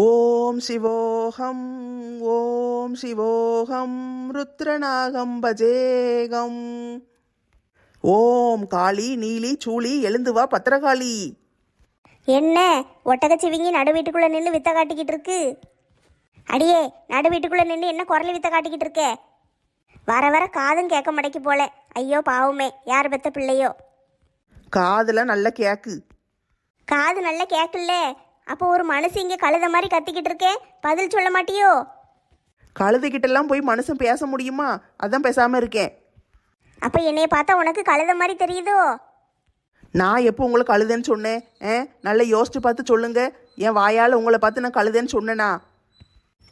ஓம் சிவோகம் ஓம் சிவோகம் ருத்ரநாகம் பஜேகம். ஓம் காளி நீலி சூளி எழுந்து வா பத்திரகாளி. என்ன ஒட்டகச்சிவிங்கி நடு வீட்டுக்குள்ள நின்று வித்த காட்டிக்கிட்டு இருக்கு? அடியே, நடு வீட்டுக்குள்ள நின்று என்ன குரல் வித்த காட்டிக்கிட்டு இருக்க? வர வர காதும் கேட்க மடைக்கு போல. ஐயோ பாவுமே, யார் பெத்த பிள்ளையோ. காதுல நல்ல கேக்கு. காது நல்ல கேட்கல. அப்போ ஒரு மனுஷன் இங்கே கழுத மாதிரி கத்திக்கிட்டு இருக்கேன், பதில் சொல்ல மாட்டியோ? கழுதுகிட்டெல்லாம் போய் மனுஷன் பேச முடியுமா? அதான் பேசாம இருக்கேன். அப்போ என்னைய பார்த்தா உனக்கு கழுத மாதிரி தெரியுதோ? நான் எப்போ உங்களை கழுதேன்னு சொன்னேன்? நல்லா யோசிச்சு பார்த்து சொல்லுங்க. என் வாயால் உங்களை பார்த்து நான் கழுதேன்னு சொன்னேனா?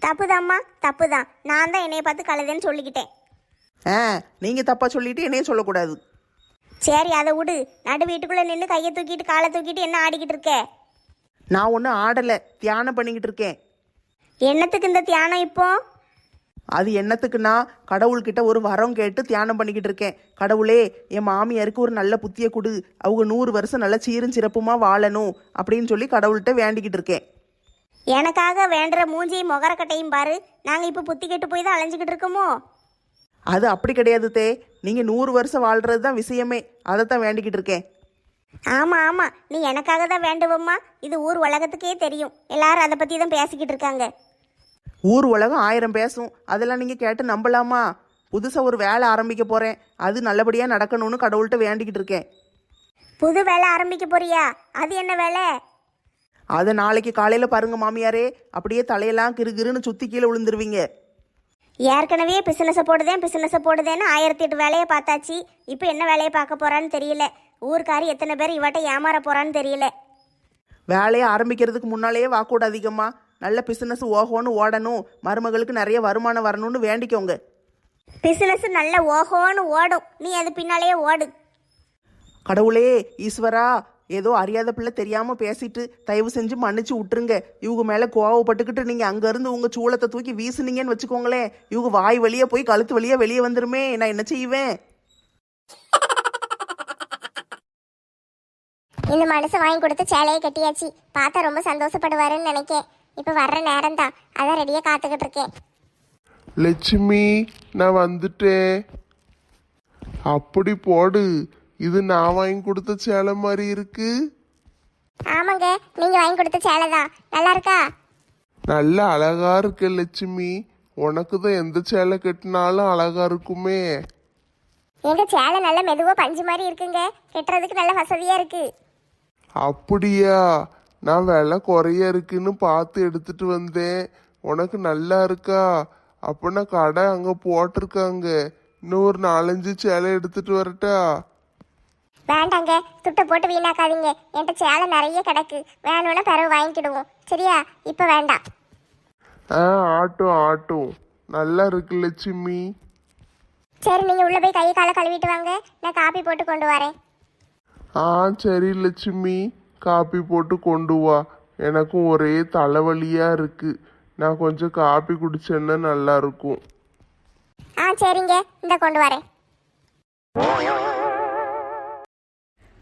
தப்புதாம்மா, தப்புதான். நான் தான் என்னைய பார்த்து கழுதேன்னு சொல்லிக்கிட்டேன். நீங்கள் தப்பாக சொல்லிட்டு என்னைய சொல்லக்கூடாது. சரி, அதை விடு. நடு வீட்டுக்குள்ளே நின்று கையை தூக்கிட்டு காலை தூக்கிட்டு என்ன ஆடிக்கிட்டு இருக்க? நான் ஒன்றும் ஆடலை, தியானம் பண்ணிக்கிட்டு இருக்கேன். என்னத்துக்கு இந்த தியானம் இப்போ? அது என்னத்துக்குன்னா, கடவுள்கிட்ட ஒரு வரம் கேட்டு தியானம் பண்ணிக்கிட்டு இருக்கேன். கடவுளே, என் மாமியாருக்கு ஒரு நல்ல புத்திய கொடு, அவங்க 100 வருஷம் நல்ல சீரும் சிறப்புமா வாழணும் அப்படின்னு சொல்லி கடவுள்கிட்ட வேண்டிக்கிட்டு இருக்கேன். எனக்காக வேண்டுற மூஞ்சியும் முகரக்கட்டையும் பாரு. நாங்கள் இப்போ புத்தி கெட்டு போய் தான் அலைஞ்சிக்கிட்டு இருக்கோமோ? அது அப்படி கிடையாது தே. நீங்கள் 100 வருஷம் வாழ்றது தான் விஷயமே. அதைத்தான் வேண்டிக்கிட்டு இருக்கேன். ஆமாம் ஆமாம், நீ எனக்காக தான் வேண்டுவம்மா. இது ஊர் உலகத்துக்கே தெரியும். எல்லாரும் அதை பற்றி தான் பேசிக்கிட்டு இருக்காங்க. ஊர் உலகம் 1000 பேசும். அதெல்லாம் நீங்கள் கேட்டு நம்பலாமா? புதுசாக ஒரு வேலை ஆரம்பிக்க போகிறேன், அது நல்லபடியாக நடக்கணும்னு கடவுள்கிட்ட வேண்டிக்கிட்டு இருக்கேன். புது வேலை ஆரம்பிக்க போறியா? அது என்ன வேலை? அதை நாளைக்கு காலையில் பாருங்க மாமியாரே. அப்படியே தலையெல்லாம் கிருகிருன்னு சுற்றி கீழே விழுந்துருவீங்க. ஏற்கனவே பிசினஸை போடுதேன்னு 1008 வேலையை பார்த்தாச்சு. இப்போ என்ன வேலையை பார்க்க போறான்னு தெரியல. ஊர்க்காரி எத்தனை பேர் இவட்ட ஏமாற போறான்னு தெரியல. வேலையை ஆரம்பிக்கிறதுக்கு முன்னாலேயே வாக்கூட அதிகமாக நல்ல பிசினஸ் ஓஹோன்னு ஓடணும், மருமகளுக்கு நிறைய வருமானம் வரணும்னு வேண்டிக்கோங்க. பிசினஸ் நல்ல ஓஹோன்னு ஓடும், நீ அது பின்னாலேயே ஓடு. கடவுளே, ஈஸ்வரா, ஏதோ அறியாத பிள்ளை தெரியாமல் பேசிட்டு தயவு செஞ்சு மன்னிச்சு விட்டுருங்க. இவங்க மேலே கோவப்பட்டுக்கிட்டு நீங்கள் அங்கேருந்து உங்கள் சூளத்தை தூக்கி வீசுனீங்கன்னு வச்சுக்கோங்களேன், இவங்க வாய் வழியே போய் கழுத்து வழியே வெளியே வந்துருமே. நான் என்ன செய்வேன்? இந்த மனசு வாங்கி கொடுத்து சேலையை கட்டியாச்சு. பார்த்தா ரொம்ப சந்தோஷப்படுவாருன்னு நினைக்கேன். இப்போ வர்ற நேரம் தான், அதான் ரெடியாக காத்துக்கிட்டு இருக்கேன். லட்சுமி, நான் வந்துட்டேன். அப்படி போடு, இது நான் வாங்கி கொடுத்த சேலை மாதிரி இருக்கு. ஆமாங்க, நீங்க வாங்கி கொடுத்த சேலை தான். நல்லா இருக்கா? நல்ல அழகா இருக்கு லட்சுமி. உனக்கு தான் எந்த சேலை கட்டினாலும் அழகா இருக்குமே. எங்க சேலை நல்ல மெதுவா பஞ்சு மாதிரி இருக்குங்க, கட்டுறதுக்கு நல்ல வசதியா இருக்கு. அப்படியா? நான் விலை குறைய இருக்குன்னு பார்த்து எடுத்துட்டு வந்தேன். உனக்கு நல்லா இருக்கா? அப்பனா கடை அங்க போட்டிருக்காங்க. இன்னும் ஒரு 4-5 சேலை எடுத்துட்டு வரட்டா? வேண்டாங்க, துட்டை போட்டு வீணாக்காதீங்க. என்கிட்ட சேலை நிறைய கிடக்கு, வேணும்னா பிறகு வாங்கிக்கிடுவோம். சரியா? இப்போ வேண்டாம். ஆட்டும் ஆட்டும், நல்லா இருக்கு லட்சுமி. சரி, நீங்க உள்ள போய் கை காலை கழுவிட்டு வாங்க, நான் காப்பி போட்டு கொண்டு வரேன். சரி லட்சுமி, காப்பி போட்டு கொண்டு வா. எனக்கும் ஒரே தலைவலியா இருக்கு. நான் கொஞ்சம் காப்பி குடிச்சேன்னா நல்லா இருக்கும். சரிங்க, இந்த கொண்டு வரேன்.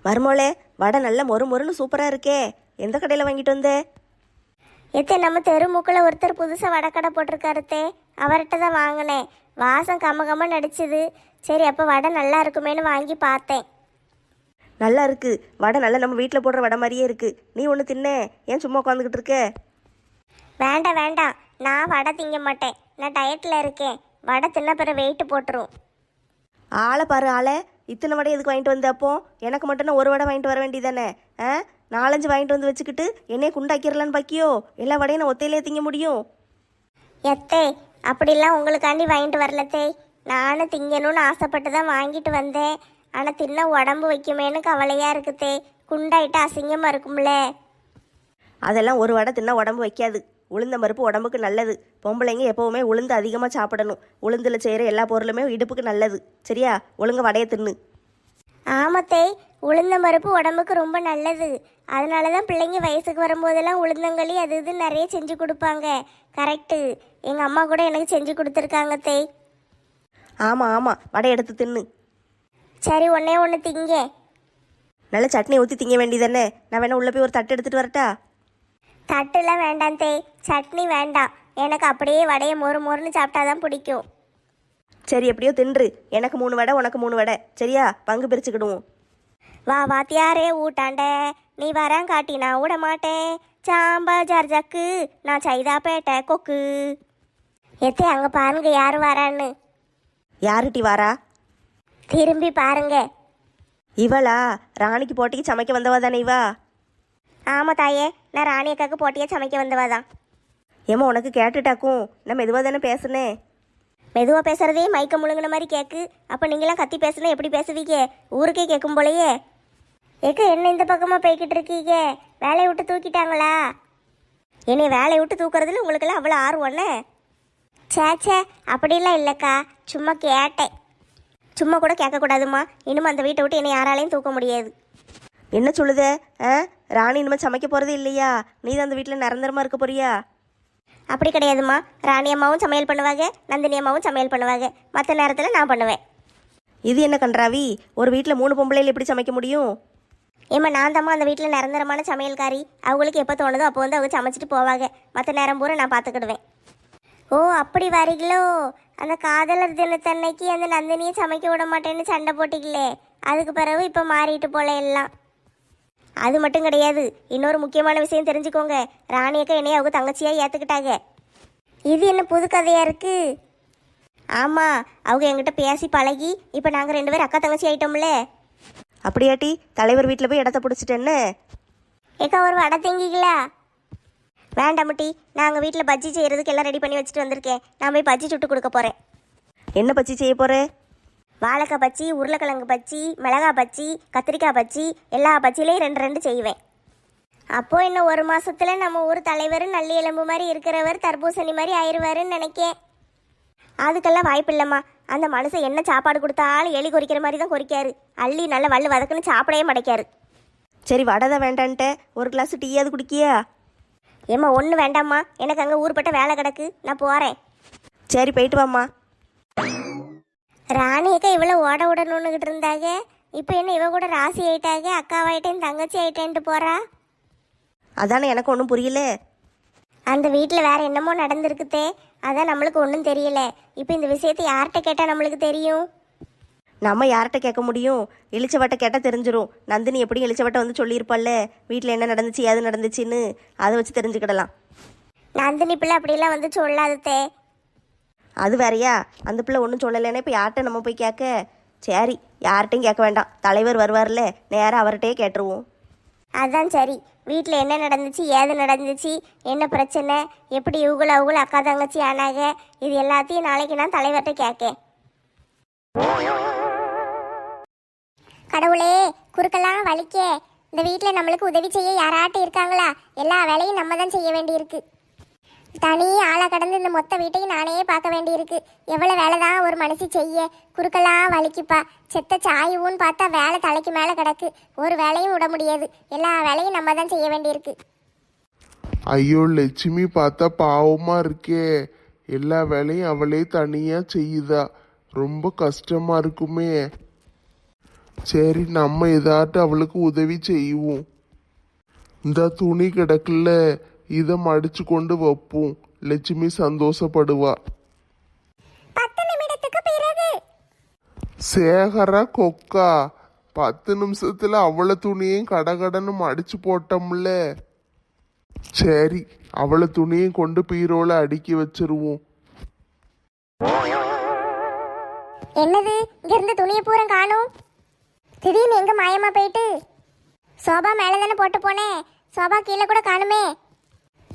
மருமோளே, வடை நல்ல மொறு மொறுன்னு சூப்பராக இருக்கே. எந்த கடையில் வாங்கிட்டு வந்தே? நம்ம தெருமுக்கில் ஒருத்தர் புதுசாக வடை போட்டிருக்காருத்தே, அவர்கிட்ட தான் வாங்கினேன். வாசம் கம்ம நடிச்சுது. சரி, அப்போ வடை நல்லா இருக்குமேனு வாங்கி பார்த்தேன். நல்லா இருக்கு வடை, நல்லா நம்ம வீட்டில் போடுற வடை மாதிரியே இருக்கு. நீ ஒன்று தின்னே, ஏன் சும்மா உட்காந்துக்கிட்டு இருக்க? வேண்டாம் வேண்டாம், நான் வடை திங்க மாட்டேன். நான் டயட்டில் இருக்கேன். வடை தின்ன பிறகு வெயிட்டு போட்டுரும். ஆளை பாரு ஆளை, இத்தனை வடை எதுக்கு வாங்கிட்டு வந்த? அப்போ எனக்கு மட்டும்னா ஒரு வடை வாங்கிட்டு வர வேண்டியதானே? 4-5 வாங்கிட்டு வந்து வச்சுக்கிட்டு என்னைய குண்டாக்கிடலான்னு பாக்கியோ? எல்லா வடையும் நான் ஒத்தையிலே திங்க முடியும்? எத்தே, அப்படிலாம் உங்களுக்காண்டி வாங்கிட்டு வரலத்தே. நானும் திங்கணும்னு ஆசைப்பட்டு தான் வாங்கிட்டு வந்தேன். ஆனால் தின்ன உடம்பு வைக்குமேனு கவலையாக இருக்குத்தே. குண்டாயிட்டு அசிங்கமாக இருக்கும்ல. அதெல்லாம் ஒரு வடை தின்னா உடம்பு வைக்காது. உளுந்த பருப்பு உடம்புக்கு நல்லது. பொம்பளைங்க எப்போவுமே உளுந்து அதிகமாக சாப்பிடணும். உளுந்தில் செய்கிற எல்லா பொருளுமே இடுப்புக்கு நல்லது. சரியா? ஒழுங்க வடையை தின்னு. ஆமத்தே, உளுந்த பருப்பு உடம்புக்கு ரொம்ப நல்லது. அதனால தான் பிள்ளைங்க வயசுக்கு வரும்போதெல்லாம் உளுந்தங்களி அது இது நிறைய செஞ்சு கொடுப்பாங்க. கரெக்டு, எங்கள் அம்மா கூட எனக்கு செஞ்சு கொடுத்துருக்காங்க தே. ஆமாம் ஆமாம், வடை எடுத்து தின்னு. சரி, ஒன்றே ஒன்று திங்க. நல்ல சட்னி ஊற்றி திங்க வேண்டியதானே? நான் வேணா உள்ளே போய் ஒரு தட்டு எடுத்துகிட்டு வரட்டா? தட்டுலாம் வேண்டாம் தே, சட்னி வேண்டாம். எனக்கு அப்படியே வடையை மொறு மொறுன்னு சாப்பிட்டாதான் பிடிக்கும். சரி எப்படியோ தின்று. எனக்கு 3 வடை, உனக்கு 3 வடை. சரியா? பங்கு பிரிச்சுக்கிடுவோம். வா வாத்தியாரே ஊட்டாண்ட, நீ வரேன் காட்டி நான் விட மாட்டேன். சாம்பாஜார் ஜக்கு, நான் சைதாப்பேட்டை கொக்கு. எத்தே அங்கே பாருங்க யார் வரான்னு. யாருட்டி வாரா? திரும்பி பாருங்க. இவளா? ராணிக்கு போட்டிக்கு சமைக்க வந்தவா தானே இவா? ஆமாம் தாயே, நான் ராணி அக்காவுக்கு போட்டியாக சமைக்க வந்தவாதான். ஏம்மா உனக்கு கேட்டுட்டாக்கும். நான் மெதுவாக தானே பேசுனேன். மெதுவாக பேசுறதே மயக்க முழுங்கின மாதிரி கேட்கு. அப்போ நீங்களாம் கத்தி பேசுனா எப்படி பேசுவீங்க? ஊருக்கே கேட்கும் போலையே. ஏக்க என்ன இந்த பக்கமாக போய்கிட்டு இருக்கீங்க? வேலையை விட்டு தூக்கிட்டாங்களா? என்னை வேலையை விட்டு தூக்குறதுல உங்களுக்கெல்லாம் அவ்வளோ ஆர்வம்னே? சேச்சே அப்படிலாம் இல்லைக்கா, சும்மா கேட்டேன். சும்மா கூட கேட்கக்கூடாதும்மா. இனிமே அந்த வீட்டை விட்டு என்னை யாராலையும் தூக்க முடியாது. என்ன சொல்லுதே? ராணி இனிமேல் சமைக்க போகிறது இல்லையா? நீ தான் அந்த வீட்டில் நிரந்தரமாக இருக்க போறியா? அப்படி கிடையாதும்மா. ராணி அம்மாவும் சமையல் பண்ணுவாங்க, நந்தினி அம்மாவும் சமையல் பண்ணுவாங்க. மற்ற நேரத்தில் நான் பண்ணுவேன். இது என்ன கன்றாவி? ஒரு வீட்டில் 3 பொம்பளையில் எப்படி சமைக்க முடியும்? ஏம்மா நான் தாம்மா அந்த வீட்டில் நிரந்தரமான சமையல்காரி. அவங்களுக்கு எப்போ தோணுதோ அப்போ வந்து அவங்க சமைச்சிட்டு போவாங்க. மற்ற நேரம் பூரா நான் பார்த்துக்கிடுவேன். ஓ அப்படி வரீங்களோ? அந்த காதலர் தினத்தன்னைக்கு அந்த நந்தினியை சமைக்க விட மாட்டேன்னு சண்டை போட்டிங்களே, அதுக்கு பிறகு இப்போ மாறிட்டு போல எல்லாம். அது மட்டும் கிடையாது, இன்னொரு முக்கியமான விஷயம் தெரிஞ்சுக்கோங்க. ராணியக்கா என்னைய அவங்க தங்கச்சியாக ஏற்றுக்கிட்டாங்க. இது என்ன புது கதையாக இருக்கு? ஆமாம், அவங்க என்கிட்ட பேசி பழகி இப்போ நாங்கள் 2 பேரும் அக்கா தங்கச்சி ஆயிட்டோம்ல. அப்படியாட்டி? தலைவர் வீட்டில் போய் இடத்த பிடிச்சிட்டேன்னு? ஏக்கா ஒரு வடை தேங்கிங்களா? வேண்டாமட்டி, நாங்கள் வீட்டில் பஜ்ஜி செய்கிறதுக்கு எல்லாம் ரெடி பண்ணி வச்சுட்டு வந்திருக்கேன். நான் போய் பஜ்ஜி சுட்டு கொடுக்க போகிறேன். என்ன பச்சி செய்ய போகிற? வாழைக்காய் பச்சி, உருளைக்கிழங்கு பச்சி, மிளகாய் பச்சி, கத்திரிக்காய் பச்சி, எல்லா பச்சிலையும் 2 செய்வேன். அப்போது இன்னும் 1 மாதத்தில் நம்ம ஊர் தலைவர் நல்லி எலும்பு மாதிரி இருக்கிறவர் தர்பூசணி மாதிரி ஆயிடுவாருன்னு நினைக்கேன். அதுக்கெல்லாம் வாய்ப்பு இல்லைம்மா. அந்த மனுஷன் என்ன சாப்பாடு கொடுத்தாலும் எலி கொறிக்கிற மாதிரி தான் கொறிக்காரு. அள்ளி நல்ல வல்லு வதக்குன்னு சாப்பிடவே மாட்டேக்காரு. சரி வடை தான் வேண்டான்ட்ட, ஒரு கிளாஸ் டீயாவது குடிக்கியா? ஏம்மா ஒன்றும் வேண்டாம்மா, எனக்கு அங்கே ஊர்பட்ட வேலை கிடக்கு, நான் போகிறேன். சரி போயிட்டு வாம்மா. ராணியக்கா இவ்வளோ ஓட விடணுன்னுக்கிட்டு இருந்தாங்க. இப்போ என்ன இவ கூட ராசி ஆயிட்டாங்க, அக்காவாயிட்டேன் தங்கச்சி ஆயிட்டேன்ட்டு போகிறா. அதானே எனக்கு ஒன்றும் புரியல. அந்த வீட்டில் வேற என்னமோ நடந்திருக்குதே, அதான் நம்மளுக்கு ஒன்றும் தெரியல. இப்போ இந்த விஷயத்தை யார்கிட்ட கேட்டால் நம்மளுக்கு தெரியும்? நம்ம யார்கிட்ட கேட்க முடியும்? இளிச்சவட்டை கேட்டால் தெரிஞ்சிடும். நந்தினி எப்படியும் இளிச்சவட்டை வந்து சொல்லியிருப்பாள்ல வீட்டில் என்ன நடந்துச்சு ஏது நடந்துச்சுன்னு, அதை வச்சு தெரிஞ்சுக்கிடலாம். நந்தினி பிள்ளை அப்படிலாம் வந்து சொல்லாததே. அது வேறையா? அந்த பிள்ளை ஒன்றும் சொல்லலைன்னா இப்போ யார்கிட்ட நம்ம போய் கேட்க? சரி யார்கிட்டையும் கேட்க வேண்டாம், தலைவர் வருவார்ல நேராக அவர்கிட்டயே கேட்டுருவோம். அதான் சரி. வீட்டில் என்ன நடந்துச்சு ஏது நடந்துச்சு, என்ன பிரச்சனை, எப்படி இவங்கள அக்கா தங்கச்சி ஆனாங்க, இது எல்லாத்தையும் நாளைக்கு நான் தலைவர்கிட்ட கேட்கேன். கடவுளே, குறுக்கெல்லாம் வலிக்க. இந்த வீட்டில் நம்மளுக்கு உதவி செய்ய யாராட்டும் இருக்காங்களா? எல்லா வேலையும் நம்ம தான் செய்ய வேண்டியிருக்கு. தனி ஆளை கடந்து இந்த மொத்த வீட்டையும் நானே பார்க்க வேண்டியிருக்கு. எவ்வளோ வேலை தான் ஒரு மனுஷி செய்ய? குறுக்கெல்லாம் வலிக்குப்பா. செத்த சாயுன்னு பார்த்தா வேலை தலைக்கு மேலே கிடக்கு. ஒரு வேலையும் விட முடியாது. எல்லா வேலையும் நம்ம தான் செய்ய வேண்டியிருக்கு. ஐயோ லட்சுமி பார்த்தா பாவமா இருக்கே. எல்லா வேலையும் அவளே தனியா செய்யுதா, ரொம்ப கஷ்டமா இருக்குமே. சரி நம்ம ஏதாட்டு அவளுக்கு உதவி செய்வோம். இந்த துணி கிடக்குல, இதை மடிச்சு கொண்டு வைப்போம், லட்சுமி சந்தோஷப்படுவா. 10 நிமிடத்துக்கு பிறகு சேகரா கொக்கா 10 நிமிஷத்துல அவள துணியையும் கடகடன்னு மடிச்சு போட்டோம்ல. சரி அவள துணியையும் கொண்டு பீரோல அடுக்கி வச்சிருவோம். என்னது இங்க இருந்து துணியை பூரா காணும்? திடீர்னு எங்க மாயமா போயிட்டு? சோபா மேலே தானே போட்டு போனேன், சோபா கீழே கூட காணுமே.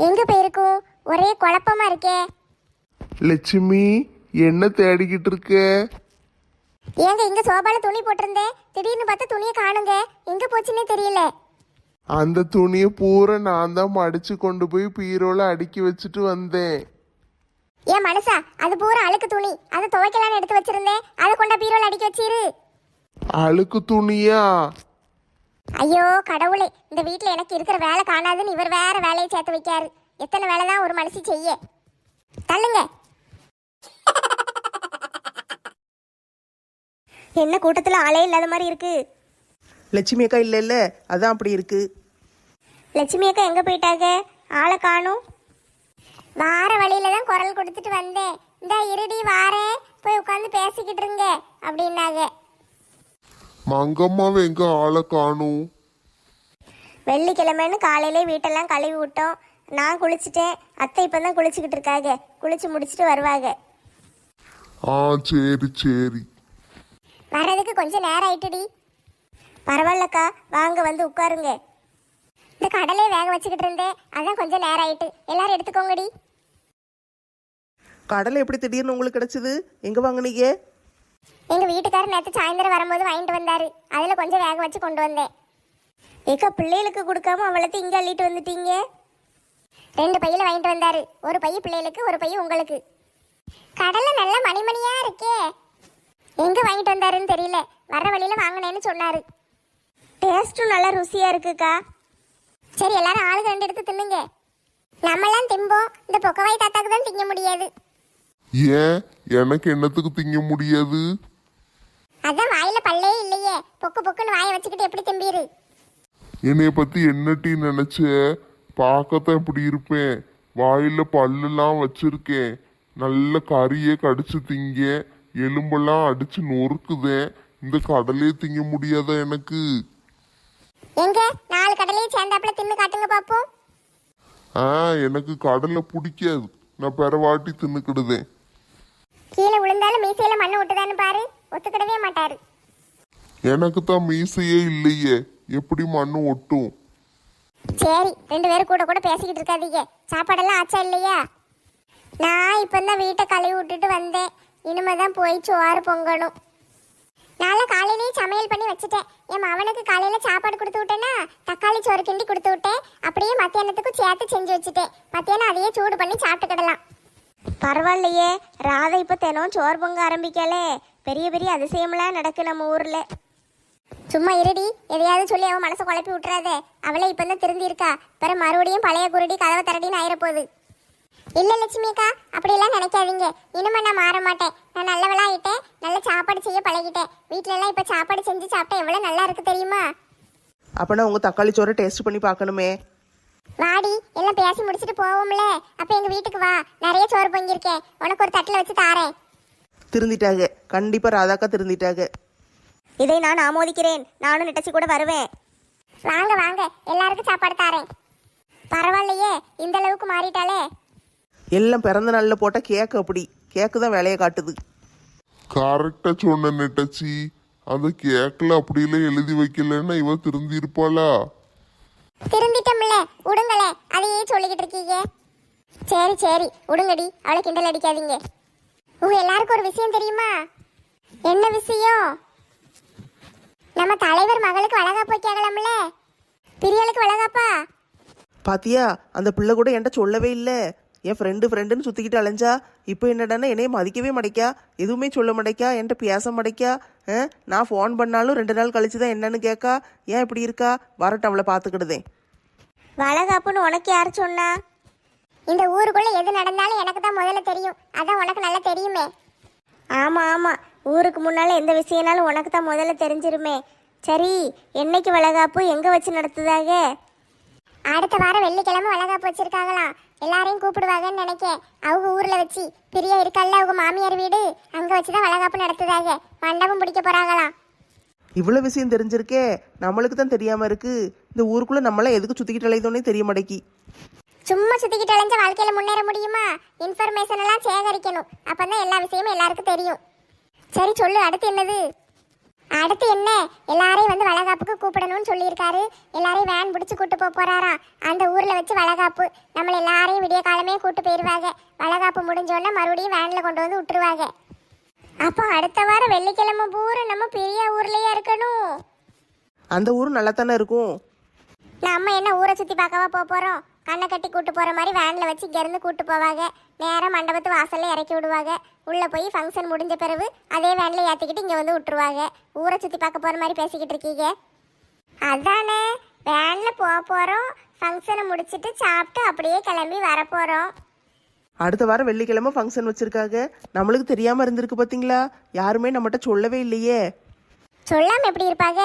எங்க போயிருக்கும்? ஒரே குழப்பமா இருக்கே. லட்சுமி என்ன தேடிக்கிட்டு இருக்க? ஏங்க இங்க சோபால துணி போட்டிருந்தேன், திடீர்னு பார்த்தா துணியை காணுங்க. எங்க போச்சுன்னே தெரியல. அந்த துணியை பூரா நான் தான் மடிச்சு கொண்டு போய் பீரோல அடுக்கி வச்சுட்டு வந்தேன். ஏன் மனுஷா, அது பூரா அழுக்கு துணி, அதை துவைக்கலான்னு எடுத்து வச்சிருந்தேன். அதை கொண்டா பீரோல அடிக்க வச்சிரு. அழுக்கு துணியா? ஐயோ கடவுளே, இந்த வீட்டில் எனக்கு இருக்கிற வேலை காணாதுன்னு இவர் வேற வேலையை சேர்த்து வைக்காரு. எத்தனை வேலை தான் ஒரு மனுஷி செய்ய? தள்ளுங்க. என்ன கூட்டத்தில் ஆளே இல்லாத மாதிரி இருக்கு. லட்சுமி அக்கா இல்லை இல்லை, அதான் அப்படி இருக்கு. லட்சுமி அக்கா எங்கே போயிட்டாங்க? ஆளை காணும். வார வழியில தான் குரல் கொடுத்துட்டு வந்தேன். இந்த இருடி வாரேன், போய் உட்காந்து பேசிக்கிட்டு இருங்க அப்படின்னாங்க. மங்கம்மாவை எங்க ஆளை காணும்? வெள்ளிக்கிழமைன்னு காலையிலே வீட்டெல்லாம் கழுவி விட்டோம். நான் குளிச்சுட்டேன். அத்தை இப்போ தான் குளிச்சுக்கிட்டு இருக்காங்க. குளிச்சு முடிச்சுட்டு வருவாங்க. ஆ சரி சரி. வர்றதுக்கு கொஞ்சம் நேரம் ஆயிட்டுடி. பரவாயில்லக்கா, வாங்க வந்து உட்காருங்க. இந்த கடலே வேக வச்சுக்கிட்டு இருந்தேன், அதான் கொஞ்சம் நேரம் ஆயிட்டு. எல்லாரும் எடுத்துக்கோங்கடி. கடலை எப்படி திடீர்னு உங்களுக்கு கிடைச்சது? எங்கே வாங்குனீங்க? எங்க வீட்டுக்காரர் நேற்று சாயந்தரம் வரும்போது வாங்கிட்டு வந்தாரு. அதுல கொஞ்சம் வேக வச்சு கொண்டு வந்தேன். ஏக்கா, பிள்ளைகளுக்கு கொடுக்காம அவ்வளோத்தையும் இங்கே அள்ளிட்டு வந்துட்டீங்க. 2 பையில வாங்கிட்டு வந்தாரு. ஒரு பை பிள்ளைகளுக்கு, ஒரு பை உங்களுக்கு. கடலை நல்ல மணிமணியா இருக்கே. எங்க வாங்கிட்டு வந்தாருன்னு தெரியல, வர்ற வழியில வாங்கினேன்னு சொன்னாரு. டேஸ்ட்டும் நல்லா ருசியா இருக்குக்கா. சரி, எல்லாரும் ஆளுக்கு 2 எடுத்து தின்னுங்க. நம்மெல்லாம் திம்போம், இந்த பொக்கவாய் தாத்தாக்கு தான் திங்க முடியாது. ஏன் எனக்கு என்னத்துக்கு திங்க முடியாது? அதான் வாயில பல்லே இல்லையே, பொக்கு பொக்குன்னு வாயை வச்சுக்கிட்டு எப்படி திம்பீரு? என்னைய பத்தி என்னட்டி நினைச்ச? பார்க்கத்தான் இப்படி இருப்பேன். வாயில பல்லெல்லாம் வச்சிருக்கேன். நல்ல கறியை கடிச்சு திங்க, எலும்பெல்லாம் அடிச்சு நொறுக்குதேன். இந்த கடலையே திங்க முடியாதா எனக்கு? எங்க 4 கடலையும் சேர்ந்தாப்புல தின்னு காட்டுங்க பாப்போம். எனக்கு கடலை பிடிக்காது. நான் பெறவாட்டி தின்னுக்கிடுதேன். கீழே விழுந்தாலும் மீசையில மண்ணு விட்டுதான்னு பாரு, ஒத்துக்கிடவே மாட்டாரு. எனக்கு தான் மீசையே இல்லையே, எப்படி மண்ணு ஒட்டும்? சரி, 2 பேரும் கூட கூட பேசிக்கிட்டு இருக்காதீங்க. சாப்பாடெல்லாம் ஆச்சா இல்லையா? நான் இப்பதான் வீட்டை கழுவி விட்டுட்டு வந்தேன். இனிமேதான் போய் சோறு பொங்கணும். நாளை காலையிலேயே சமையல் பண்ணி வச்சுட்டேன். என் மவனுக்கு காலையில சாப்பாடு கொடுத்து விட்டேன்னா தக்காளி சோறு கிண்டி கொடுத்து விட்டேன். அப்படியே மத்தியானத்துக்கும் சேர்த்து செஞ்சு வச்சுட்டேன். மத்தியானம் அதையே சூடு பண்ணி சாப்பிட்டுக்கிடலாம். பரவாயில்லையே, ராதை இப்போ தினம் சோறு பொங்க ஆரம்பிக்கலே. பெரிய பெரிய அதிசயமெல்லாம் நடக்கு நம்ம ஊர்ல. சும்மா இருடி, எதையாவது சொல்லி அவன் மனசை குழப்பி விட்டுறாதே. அவளே இப்பதான் திருந்தி இருக்கா, பிறகு மறுபடியும் பழைய குருடி கதவை திரடின்னு ஆயிரப்போகுது. இல்ல லட்சுமி அக்கா, அப்படியெல்லாம் நினைக்காதீங்க. இனிமே நான் மாற மாட்டேன். நான் நல்லவளா ஆயிட்டேன். நல்ல சாப்பாடு செய்ய பழகிட்டேன். வீட்டுல எல்லாம் இப்ப சாப்பாடு செஞ்சு சாப்பிட்டா எவ்வளவு நல்லா இருக்கு தெரியுமா? அப்போனா உங்கள் தக்காளி சோறை டேஸ்ட் பண்ணி பார்க்கணுமே. வாடி, எல்லாம் பேசி முடிச்சுட்டு போவோம்ல. அப்ப எங்க வீட்டுக்கு வா, நிறைய சோறு பொங்கியிருக்கேன். உனக்கு ஒரு தட்டுல வச்சு தாரேன். திருந்திட்டாங்க, கண்டிப்பாக ராதாக்கா திருந்திட்டாங்க. இதை நான் ஆமோதிக்கிறேன். நானும் நெட்டச்சி கூட வருவேன். வாங்க வாங்க, எல்லாருக்கும் சாப்பாடு தாரேன். பரவாயில்லையே, இந்த அளவுக்கு மாறிட்டாலே. எல்லாம் பிறந்த நாளில் போட்ட கேக்கு, அப்படி கேக்கு தான் வேலையை காட்டுது. கரெக்டா சொன்ன நெட்டச்சி. அந்த கேக்கில் அப்படியெல்லாம் எழுதி வைக்கலன்னா இவ திருந்தி இருப்பாளா? திருந்திட்டோம்ல, விடுங்களே. அதையே சொல்லிக்கிட்டு இருக்கீங்க. சரி சரி, விடுங்கடி, அவளை கிண்டல் அடிக்காதீங்க. உங்க எல்லாருக்கும் ஒரு விஷயம் தெரியுமா? என்ன விஷயம்? நம்ம தலைவர் மகளுக்கு வளகாப்பு வைக்கலாம்ல. பிரியலுக்கு வளகாப்பா? பாத்தியா, அந்த பிள்ளை கூட என்கிட்ட சொல்லவே இல்லை. என் ஃப்ரெண்டுன்னு சுற்றிக்கிட்டு அலைஞ்சா. இப்போ என்னடான்னா என்னைய மதிக்கவே மாட்டேக்கா, எதுவுமே சொல்ல மாட்டேக்கா, என்கிட்ட பேச மாட்டேக்கா. நான் ஃபோன் பண்ணாலும் 2 நாள் கழிச்சு தான் என்னன்னு கேட்கா. ஏன் இப்படி இருக்கா? வரட்டும், அவளை பார்த்துக்கிடுதேன். வளகாப்புன்னு உனக்கு யார் சொன்னா? இந்த ஊருக்குள்ள எது நடந்தாலும் எனக்கு தான் முதல்ல தெரியும். அதான் உனக்கு நல்லா தெரியுமே. ஆமா ஆமா, ஊருக்கு முன்னால எந்த விஷயம்னாலும் உனக்கு தான் முதல்ல தெரிஞ்சிருமே. சரி, என்னைக்கு வளகாப்பு, எங்க வச்சு நடத்துதாக? அடுத்த வாரம் வெள்ளிக்கிழமை வளகாப்பு வச்சிருக்காங்களாம். எல்லாரையும் கூப்பிடுவாங்கன்னு நினைக்கேன். அவங்க ஊர்ல வச்சு, பிரியா இருக்கல்ல அவங்க மாமியார் வீடு, அங்க வச்சுதான் வளகாப்பு நடத்துதாக. மண்டபம் பிடிக்க போறாங்களாம். இவ்வளோ விஷயம் தெரிஞ்சிருக்கே, நம்மளுக்கு தான் தெரியாமல் இருக்கு. இந்த ஊருக்குள்ளே நம்மளாம் எதுக்கு சுற்றிக்கிட்டு அலைதோன்னே தெரிய மாட்டேக்கி. சும்மா சுத்திக்கிட்டு அலைஞ்ச வாழ்க்கையில முன்னேற முடியுமா? இன்ஃபர்மேஷன் எல்லாம் சேகரிக்கணும். அப்பதான் எல்லா விஷயமும் எல்லாருக்கும் தெரியும். சரி சொல்லு, அடுத்து என்னது? அடுத்து என்ன, எல்லாரையும் வந்து வளகாப்புக்கு கூப்பிடணும்னு சொல்லியிருக்காரு. எல்லாரையும் வேன் பிடிச்சி கூட்டு போறாராம். அந்த ஊர்ல வச்சு வளகாப்பு. நம்மள எல்லாரையும் விடிய காலமே கூட்டு போயிருவாங்க. வளகாப்பு முடிஞ்சோடனே மறுபடியும் வேன்ல கொண்டு வந்து விட்டுருவாங்க. அப்போ அடுத்த வாரம் வெள்ளிக்கிழமை பூரா நம்ம பெரிய ஊர்லயே இருக்கணும். அந்த ஊரும் நல்லா தானே இருக்கும். நம்ம என்ன ஊரை சுத்தி பார்க்கவா போறோம்? கண்ணை கட்டி கூட்டு போற மாதிரி வேன்ல வச்சு இங்க இருந்து கூட்டு போவாங்க. நேரம் மண்டபத்து வாசல்ல இறக்கி விடுவாங்க. உள்ள போய் ஃபங்க்ஷன் முடிஞ்ச பிறகு அதே வேன்ல ஏத்திக்கிட்டு இங்க வந்து விட்டுருவாங்க. ஊரை சுத்தி பார்க்க போற மாதிரி பேசிக்கிட்டு இருக்கீங்க. அதானே, வேன்ல போறோம், ஃபங்க்ஷனை முடிச்சிட்டு சாப்பிட்டு அப்படியே கிளம்பி வர போறோம். அடுத்த வாரம் வெள்ளிக்கிழமை ஃபங்க்ஷன் வச்சிருக்காங்க. நம்மளுக்கு தெரியாமல் இருந்திருக்கு பார்த்தீங்களா? யாருமே நம்மகிட்ட சொல்லவே இல்லையே. சொல்லாம எப்படி இருப்பாங்க?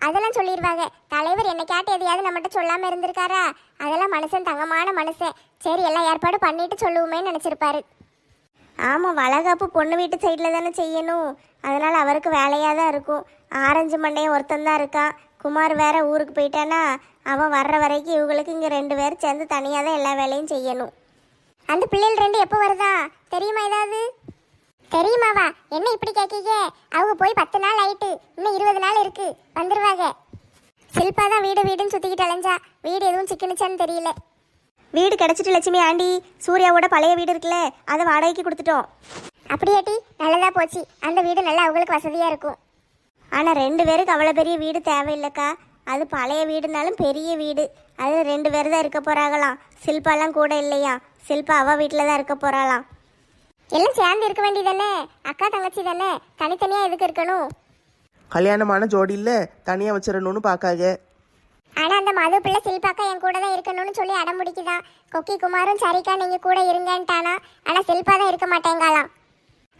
அதெல்லாம் சொல்லிடுவாங்க. தலைவர் என்ன கேட்டு எதையாவது நம்மகிட்ட சொல்லாம இருந்திருக்காரா? அதெல்லாம் மனுஷன் தங்கமான மனுஷன். சரி எல்லாம் ஏற்பாடு பண்ணிட்டு சொல்லுவோமேன்னு நினைச்சிருப்பாரு. ஆமாம், வளகாப்பு பொண்ணு வீட்டு சைடில் தானே செய்யணும். அதனால் அவருக்கு வேலையாக தான் இருக்கும். ஆரஞ்சு மண்டையன் ஒருத்தன் தான் இருக்கான். குமார் வேற ஊருக்கு போயிட்டானா, அவன் வர்ற வரைக்கும் இவங்களுக்கு இங்கே 2 பேர் சேர்ந்து தனியாக தான் எல்லா வேலையும் செய்யணும். அந்த பிள்ளைகள் 2 எப்போ வருதா தெரியுமா? ஏதாவது தெரியுமாவா? என்ன இப்படி கேட்கீங்க? அவங்க போய் 10 நாள் ஆயிட்டு, இன்னும் 20 நாள் இருக்கு, வந்துருவாங்க. சில்பா தான் வீடுன்னு சுத்திக்கிட்டு அலைஞ்சா. வீடு எதுவும் சிக்கனுச்சான்னு தெரியல. வீடு கிடச்சிட்டு லட்சுமி ஆண்டி, சூர்யாவோட பழைய வீடு இருக்குல்ல, அதை வாடகைக்கு கொடுத்துட்டோம். அப்படியாட்டி? நல்லதா போச்சு. அந்த வீடு நல்லா அவங்களுக்கு வசதியா இருக்கும். ஆனால் 2 பேருக்கு அவ்வளோ பெரிய வீடு தேவையில்லைக்கா. அது பழைய வீடுனாலும் பெரிய வீடு. அது 2 பேர் தான் இருக்க போகிறாங்களாம். சில்பாலாம் கூட இல்லையா. சில்பா அவள் வீட்டில் தான் இருக்க போகிறாளாம். எல்லாம் சேர்ந்து இருக்க வேண்டியதானே? அக்கா தங்கச்சி தானே, தனித்தனியா எதுக்கு இருக்கணும்? கல்யாணமான ஜோடியில் தனியாக வச்சிடணும்னு பார்க்காங்க. ஆனா அந்த மது பிள்ளை சில்பாக்கா என் கூட தான் இருக்கணும்னு சொல்லி அடம் முடிக்குதான். கொக்கி குமாரும் சரிக்கா நீங்க கூட இருங்கன்ட்டானா. ஆனா சில்பா தான் இருக்க மாட்டேங்காலாம்.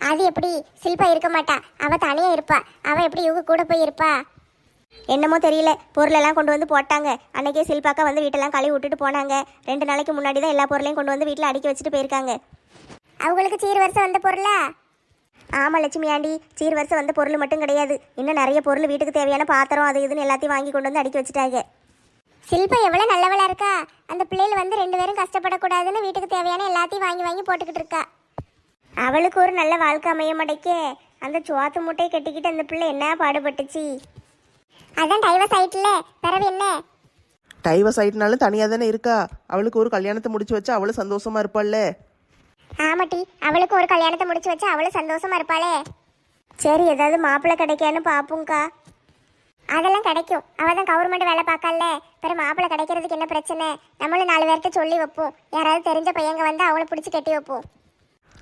அது எப்படி? சில்பா இருக்க மாட்டா, அவ தனியா இருப்பா. அவ எப்படி இவங்க கூட போய் இருப்பா? என்னமோ தெரியல, பொருளெல்லாம் கொண்டு வந்து போட்டாங்க. அன்னைக்கே சில்பாக்கா வந்து வீட்டெல்லாம் கழுவி விட்டுட்டு போனாங்க. 2 நாளைக்கு முன்னாடி தான் எல்லா பொருளையும் கொண்டு வந்து வீட்டில் அடுக்கி வச்சுட்டு போயிருக்காங்க. அவங்களுக்கு சீர் வருஷம் வந்த பொருளா? ஆமாம் லட்சுமி ஆண்டி, சீர் வருஷம் வந்த பொருள் மட்டும் கிடையாது, இன்னும் நிறைய பொருள் வீட்டுக்கு தேவையான பாத்திரம் அது இதுன்னு எல்லாத்தையும் வாங்கி கொண்டு வந்து அடுக்கி வச்சுட்டாங்க. சில்பா எவ்வளவு நல்லவளா இருக்கா. அந்த பிள்ளைகள் வந்து 2 பேரும் கஷ்டப்படக்கூடாதுன்னு வீட்டுக்கு தேவையான எல்லாத்தையும் வாங்கி வாங்கி போட்டுக்கிட்டு இருக்கா. அவளுக்கு ஒரு நல்ல வாழ்க்கை அமைய மாட்டேக்கே. அந்த சோத்து மூட்டையை கட்டிக்கிட்டு அந்த பிள்ளை என்ன பாடுபட்டுச்சு. அதான் டைவர்ஸ் ஆயிட்டுல, பிறவு என்ன? டைவர்ஸ் ஆயிட்டுனாலும் தனியாக தானே இருக்கா. அவளுக்கு ஒரு கல்யாணத்தை முடிச்சு வச்சா அவளும் சந்தோஷமா இருப்பாள்ல. ஆமாட்டி, அவளுக்கு ஒரு கல்யாணத்தை முடிச்சு வச்சா அவளும் சந்தோஷமா இருப்பாளே. சரி, ஏதாவது மாப்பிள்ளை கிடைக்கான்னு பார்ப்போங்க்கா. அதெல்லாம் கிடைக்கும். அவதான் கவர்மெண்ட் வேலை பார்க்கல. பிற மாப்பிள்ளை கிடைக்கிறதுக்கு என்ன பிரச்சனை? நம்மளும் 4 பேர்கிட்ட சொல்லி வைப்போம். யாராவது தெரிஞ்ச பையங்க வந்து அவளை பிடிச்சி கட்டி வைப்போம்.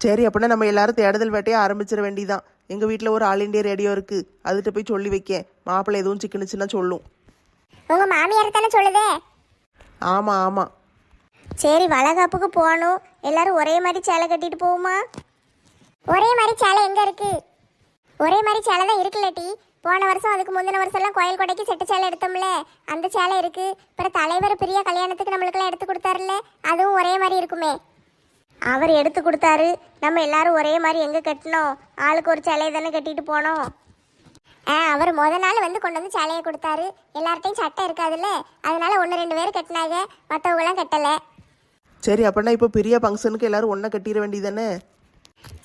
சரி, அப்படின்னா நம்ம எல்லாரும் தேடுதல் வேட்டையை ஆரம்பிச்சிட வேண்டிதான். எங்கள் வீட்டில் ஒரு ஆல் இண்டியா ரேடியோ இருக்குது, அதுகிட்ட போய் சொல்லி வைக்க. மாப்பிள்ளை எதுவும் சிக்கனுச்சுன்னா சொல்லும். உங்க மாமியார் தானே சொல்லுதே? ஆமாம் ஆமாம். சரி, வளகாப்புக்கு போகணும். எல்லாரும் ஒரே மாதிரி சேலை கட்டிட்டு போகுமா? ஒரே மாதிரி சேலை எங்க இருக்கு? ஒரே மாதிரி சேலை தான் இருக்குல்லட்டி. போன வருஷம் அதுக்கு முந்தின வருஷம் எல்லாம் கோயில் கொடைக்கு செட்டு சேலை எடுத்தோம்ல, அந்த சேலை இருக்கு. அப்புறம் தலைவர் பிரியா கல்யாணத்துக்கு நம்மளுக்கெல்லாம் எடுத்து கொடுத்தாருல்ல, அதுவும் ஒரே மாதிரி இருக்குமே. அவர் எடுத்து கொடுத்தாரு. நம்ம எல்லாரும் ஒரே மாதிரி எங்கே கட்டினோம்? ஆளுக்கு ஒரு சேலையை தானே கட்டிட்டு போனோம். அவர் நாள் வந்து கொண்டு வந்து சேலையை கொடுத்தாரு. எல்லார்ட்டையும் சட்டை இருக்காதுல்ல, அதனால 1-2 பேர் கட்டினாங்க, மற்றவங்களாம் கட்டலை. சரி, அப்படின்னா இப்போ பெரிய ஃபங்க்ஷனுக்கு எல்லாரும் ஒன்றா கட்டிட வேண்டியதானே?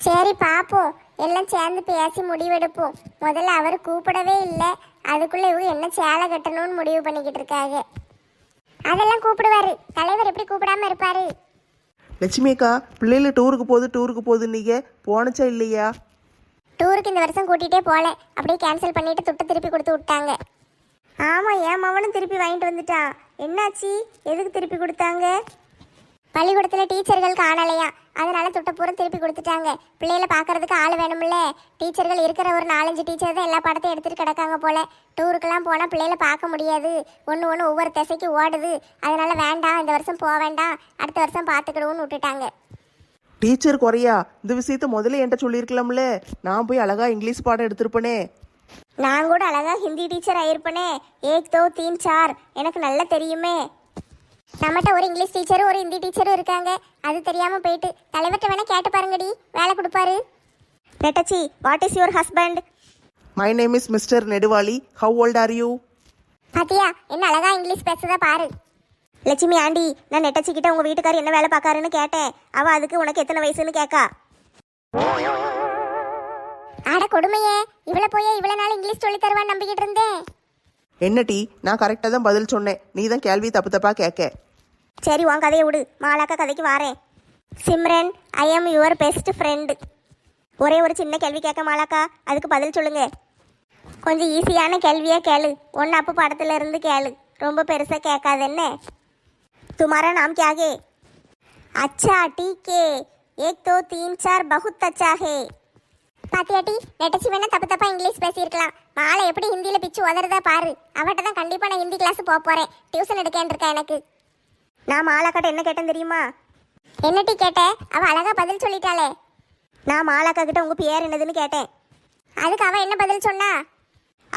சரி பார்ப்போம், எல்லாம் சேர்ந்து பேசி முடிவெடுப்போம். முதல்ல அவர் கூப்பிடவே இல்லை, அதுக்குள்ள இவங்க என்ன சேலை கட்டணும்னு முடிவு பண்ணிக்கிட்டு இருக்காங்க. அதெல்லாம் கூப்பிடுவாரு. தலைவர் எப்படி கூப்பிடாம இருப்பாரு? லட்சுமி அக்கா, பிள்ளைகள் டூருக்கு போகுது நீங்கள் போனச்சா இல்லையா? டூருக்கு இந்த வருஷம் கூட்டிகிட்டே போகல, அப்படியே கேன்சல் பண்ணிட்டு துட்டை திருப்பி கொடுத்து விட்டாங்க. ஆமாம், என் மவனும் திருப்பி வாங்கிட்டு வந்துட்டான். என்னாச்சு? எதுக்கு திருப்பி கொடுத்தாங்க? பள்ளிக்கூடத்தில் டீச்சர்கள் காணலையா, அதனால துட்டை பூரா திருப்பி கொடுத்துட்டாங்க. பிள்ளைகளை பார்க்கறதுக்கு ஆள் வேணும்ல. டீச்சர்கள் இருக்கிற ஒரு 4-5 டீச்சர் தான் எல்லா பாடத்தையும் எடுத்துகிட்டு கிடக்காங்க போல. டூருக்கெல்லாம் போனால் பிள்ளைகளை பார்க்க முடியாது, ஒன்று ஒவ்வொரு திசைக்கு ஓடுது. அதனால வேண்டாம், இந்த வருஷம் போக வேண்டாம், அடுத்த வருஷம் பார்த்துக்கிடுவோன்னு விட்டுட்டாங்க. டீச்சர் குறையா? இந்த விஷயத்த முதல்ல என்கிட்ட சொல்லியிருக்கலாம்ல, நான் போய் அழகா இங்கிலீஷ் பாடம் எடுத்திருப்பேனே. நான் கூட அழகாக ஹிந்தி டீச்சர் ஆயிருப்பனே. 1 2 3 4 எனக்கு நல்லா தெரியுமே. நம்மகிட்ட ஒரு இங்கிலீஷ் டீச்சரும் ஒரு ஹிந்தி டீச்சரும் இருக்காங்க. அது தெரியாமல் போயிட்டு தலைவர்கிட்ட வேணா கேட்டு பாருங்கடி, வேலை கொடுப்பாரு. நெட்டச்சி, what is your husband? My name is mister Neduvali. How old are you? பாத்தியா என்ன அழகா இங்கிலீஷ் பேசுதா பாரு. லட்சுமி ஆண்டி, நான் நெட்டச்சி கிட்ட உங்கள் வீட்டுக்காரர் என்ன வேலை பார்க்காருன்னு கேட்டேன். அவள் அதுக்கு உனக்கு எத்தனை வயசுன்னு கேட்கா. ஆட கொடுமையே, இவ்வளோ போய் இவ்வளோ நாள் இங்கிலீஷ் சொல்லி தருவான்னு நம்பிக்கிட்டு இருந்தேன். என்ன டீ, நான் கரெக்டாக தான் பதில் சொன்னேன், நீ தான் கேள்வி தப்பாக கேட்க. சரி, உன் கதையை விடு, மாலாக்கா கதைக்கு வாரேன். Simran, I am your best friend. ஒரே ஒரு சின்ன கேள்வி கேட்க மாலாக்கா, அதுக்கு பதில் சொல்லுங்க. கொஞ்சம் ஈஸியான கேள்வியாக கேளு, 1 அப்பு படத்துல இருந்து கேளு, ரொம்ப பெருசாக கேட்காது. என்ன? तुम्हारा नाम क्या है? अच्छा ठीक है, 1 2 3 4 बहुत अच्छा है. பாத்தியாட்டி, நெட்டச்சி வேணா தப்பா இங்கிலீஷ் பேசியிருக்கலாம். மாலை எப்படி ஹிந்தியில பிச்சு உதறதா பாரு. அவட்ட தான் கண்டிப்பா நான் ஹிந்தி கிளாஸ் போக போறேன், டியூஷன் எடுக்கேன் இருக்கா எனக்கு. நான் மாலாக்காட்ட என்ன கேட்டேன் தெரியுமா? என்னட்டி கேட்ட? அவ அழகா பதில் சொல்லிட்டாளே. நான் மாலாக்கா கிட்ட உங்கள் பேர் என்னதுன்னு கேட்டேன். அதுக்கு அவ என்ன பதில் சொன்னா?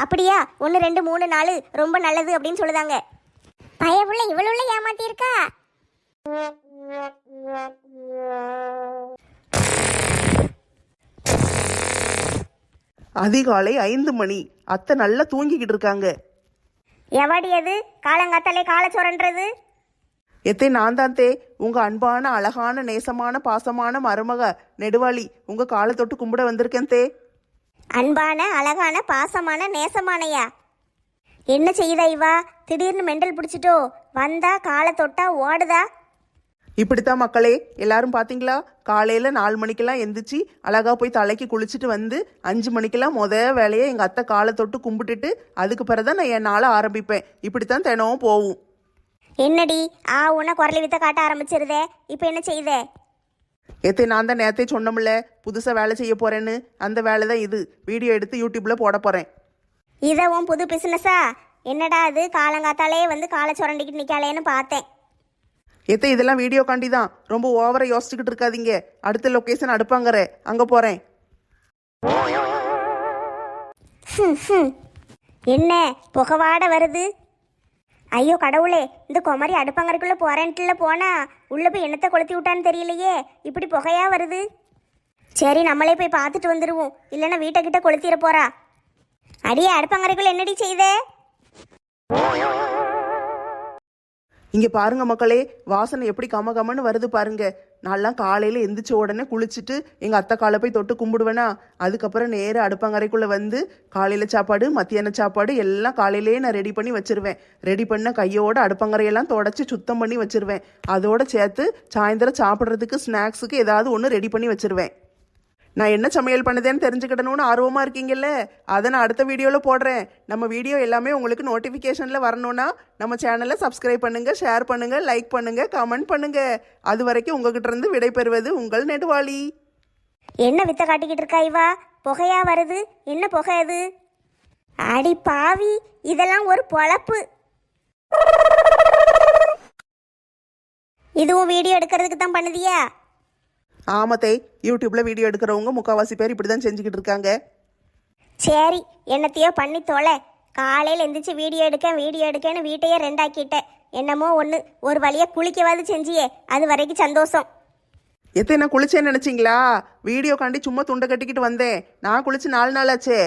அப்படியா 1 2 3 4 ரொம்ப நல்லது அப்படின்னு சொல்லுதாங்க. பயப்புள்ள இவளுள்ள ஏமாத்திருக்கா. அதிகாலை 5 மணி. அத்தை நல்லா தூங்கிக்கிட்டு இருக்காங்க. எவாடி அது காலங்காத்தாலே காலை சொரன்றது? எத்தே நான் தான் தே, உங்க அன்பான அழகான நேசமான பாசமான மருமக நெடுவாளி உங்க காலை தொட்டு கும்பிட வந்திருக்கேன் தே. அன்பான அழகான பாசமான நேசமானையா? என்ன செய்யுதா இவா? திடீர்னு மெண்டல் பிடிச்சிட்டோ? வந்தா காலை தொட்டா ஓடுதா? இப்படித்தான் மக்களே, எல்லாரும் பாத்தீங்களா? காலையில 4 மணிக்கெல்லாம் எந்திரிச்சு அழகா போய் தலைக்கு குளிச்சுட்டு வந்து 5 மணிக்கெல்லாம் வேலையை எங்க அத்தை காலை தொட்டு கும்பிட்டுட்டு அதுக்கு பிறகுதான் நான் என் நாளை ஆரம்பிப்பேன். இப்படித்தான் தினமும் போகும். என்னடி உன்ன குரலி வித்த காட்ட ஆரம்பிச்சிருதே, இப்போ என்ன செய்யுதே? எத்தே நான் தான் நேத்தே சொன்னோம்ல புதுசா வேலை செய்ய போறேன்னு. அந்த வேலை தான் இது. வீடியோ எடுத்து யூடியூப்ல போட போறேன். இதை உன் புது பிசினஸா? என்னடா அது காலங்காத்தாலே வந்து காலை சுரண்டிக்கிட்டு நிக்காளேன்னு பார்த்தேன். எத்தே இதெல்லாம் வீடியோ காண்டி தான். ரொம்ப ஓவரா யோசிச்சுக்கிட்டு இருக்காதீங்க. அடுத்த லொகேஷன் அடுப்பாங்கற அங்க போறேன். என்ன புகவாட வருது? ஐயோ கடவுளே, இந்த குமரி அடுப்பங்கரைக்குள்ள போறேன்ட்டுல போனா உள்ள போய் என்னத்தை கொளுத்தி விட்டான்னு தெரியலையே, இப்படி புகையா வருது. சரி நம்மளே போய் பார்த்துட்டு வந்துடுவோம், இல்லைன்னா வீட்டை கிட்ட கொளுத்திட போறா. அடியே அடுப்பங்கரைக்குள்ள என்னடி செய்தே? இங்க பாருங்க மக்களே, வாசனை எப்படி கம கமன்னு வருது பாருங்க. நான்லாம் காலையில எந்திரிச்ச உடனே குளிச்சுட்டு எங்க அத்தை காலை போய் தொட்டு கும்பிடுவேனா, அதுக்கப்புறம் நேரம் அடுப்பங்கரைக்குள்ள வந்து காலையில சாப்பாடு மத்தியான சாப்பாடு எல்லாம் காலையிலேயே நான் ரெடி பண்ணி வச்சிருவேன். ரெடி பண்ண கையோட அடுப்பங்கரையெல்லாம் தொடச்சி சுத்தம் பண்ணி வச்சிருவேன். அதோட சேர்த்து சாயந்தரம் சாப்பிட்றதுக்கு ஸ்நாக்ஸுக்கு ஏதாவது ஒன்று ரெடி பண்ணி வச்சிருவேன். நான் என்ன சமையல் பண்ணுதேன்னு தெரிஞ்சுக்கிடணும்னு ஆர்வமாக இருக்கீங்கல்ல, அதை நான் அடுத்த வீடியோவில் போடுறேன். நம்ம வீடியோ எல்லாமே உங்களுக்கு நோட்டிஃபிகேஷனில் வரணும்னா நம்ம சேனலை சப்ஸ்கிரைப் பண்ணுங்கள், ஷேர் பண்ணுங்கள், லைக் பண்ணுங்கள், கமெண்ட் பண்ணுங்கள். அது வரைக்கும் உங்ககிட்ட இருந்து விடைபெறுவது உங்கள் நெடுவாளி. என்ன வித்த காட்டிக்கிட்டு இருக்கா இவா? புகையா வருது. என்ன புகை அது? அடி பாவி, இதெல்லாம் ஒரு பொழப்பு. இதுவும் வீடியோ எடுக்கிறதுக்கு தான் பண்ணுதியா? ஆமத்தை, யூடியூப்ல வீடியோ எடுக்கிறவங்க முக்கால்வாசி பேர் இப்படி தான் செஞ்சுக்கிட்டு இருக்காங்க. சரி என்னத்தையோ பண்ணி தொலை. காலையில் எந்திரிச்சு வீடியோ எடுக்கன்னு வீட்டையே ரெண்டாக்கிட்டேன். என்னமோ ஒன்று ஒரு வழியாக குளிக்கவாது செஞ்சியே, அது வரைக்கும் சந்தோஷம். எத்தனை நான் குளிச்சேன்னு நினைச்சிங்களா? வீடியோ காண்டி சும்மா துண்டை கட்டிக்கிட்டு வந்தேன். நான் குளிச்சு 4 நாள் ஆச்சே.